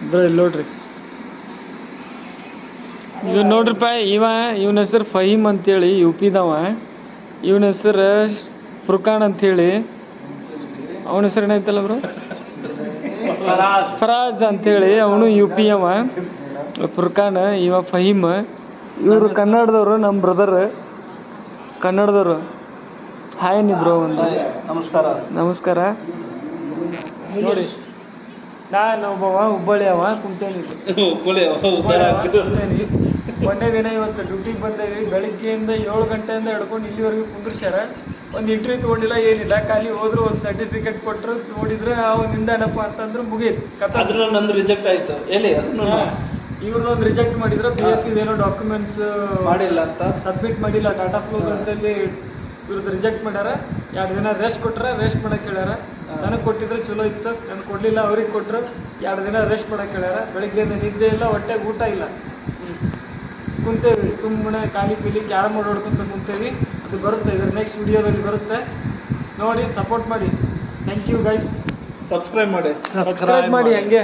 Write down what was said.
ಇಲ್ಲಿ ನೋಡ್ರಿ, ಇವ್ ನೋಡ್ರಿಪ್ಪ, ಇವನ ಹೆಸರು ಫಹೀಮ್ ಅಂತೇಳಿ UP-ದವ. ಇವನ ಹೆಸರು ಫುರ್ಖಾನ್ ಅಂಥೇಳಿ. ಅವನ ಹೆಸರು ಏನೈತಲ್ಲ ಬ್ರೋ, ಫರಾಜ್ ಅಂಥೇಳಿ. ಅವನು UP ಅವ. ಫುರ್ಖಾನ್, ಇವ ಫಹೀಮ್. ಇವರು ಕನ್ನಡದವರು, ನಮ್ಮ ಬ್ರದರ್ ಕನ್ನಡದವರು. Hi bro. ಒಂದು ನಮಸ್ಕಾರ. ನೋಡಿ, ನಾನು ಒಬ್ಬವ ಹುಬ್ಬಳ್ಳಿ ಅವ ಕುಂತೇನಿ. ಒಂದೇ ದಿನ ಇವತ್ತು ಡ್ಯೂಟಿಗೆ ಬಂದೇವಿ. ಬೆಳಿಗ್ಗೆಯಿಂದ 7 ಗಂಟೆಯಿಂದ ಹಿಡ್ಕೊಂಡು ಇಲ್ಲಿವರೆಗೂ ಕುಂದ್ರಿಸ್ಯಾರ. ಒಂದು ಇಂಟರ್ವ್ಯೂ ತೊಗೊಂಡಿಲ್ಲ, ಏನಿಲ್ಲ. ಖಾಲಿ ಹೋದ್ರು, ಒಂದು ಸರ್ಟಿಫಿಕೇಟ್ ಕೊಟ್ಟರು, ನೋಡಿದ್ರೆ ಅವನಿಂದ ಏನಪ್ಪ ಅಂತಂದ್ರೆ ಮುಗೀತು ಕಥೆ. ನಂದು ರಿಜೆಕ್ಟ್ ಆಯ್ತು. ಇವ್ರದ್ದೊಂದು ರಿಜೆಕ್ಟ್ ಮಾಡಿದ್ರೆ BSc ಏನೋ ಡಾಕ್ಯುಮೆಂಟ್ಸ್ ಮಾಡಿಲ್ಲ ಅಂತ, ಸಬ್ಮಿಟ್ ಮಾಡಿಲ್ಲ ಡಾಟಾ ಫ್ಲೋ ಅಂತಲ್ಲಿ. ಇವ್ರದ್ದು ರಿಜೆಕ್ಟ್ ಮಾಡ್ಯಾರ. 2 ದಿನ ರೆಸ್ಟ್ ಕೊಟ್ರೆ, ರೆಸ್ಟ್ ಮಾಡಕ್ಕೆ ಹೇಳ್ಯಾರ. ನನಗೆ ಕೊಟ್ಟಿದ್ರೆ ಚಲೋ ಇತ್ತು, ನನಗೆ ಕೊಡಲಿಲ್ಲ. ಅವ್ರಿಗೆ ಕೊಟ್ಟರು, 2 ದಿನ ರೆಸ್ಟ್ ಮಾಡಕ್ಕೆ ಹೇಳ್ಯಾರ. ಬೆಳಿಗ್ಗೆಯಿಂದ ನಿದ್ದೆ ಇಲ್ಲ, ಹೊಟ್ಟೆಗೆ ಊಟ ಇಲ್ಲ. ಕುಂತೇವಿ ಸುಮ್ಮನೆ ಖಾಲಿ ಪೀಲಿ ಕ್ಯಾರಮ್ ಬೋರ್ಡ್ ಹೊಡ್ಕೊಂತ ಕುಂತೇವಿ. ಅದು ಬರುತ್ತೆ, ಇದ್ರ ನೆಕ್ಸ್ಟ್ ವಿಡಿಯೋದಲ್ಲಿ ಬರುತ್ತೆ, ನೋಡಿ ಸಪೋರ್ಟ್ ಮಾಡಿ. Thank you guys. ಸಬ್ಸ್ಕ್ರೈಬ್ ಮಾಡಿ ಹಂಗೆ.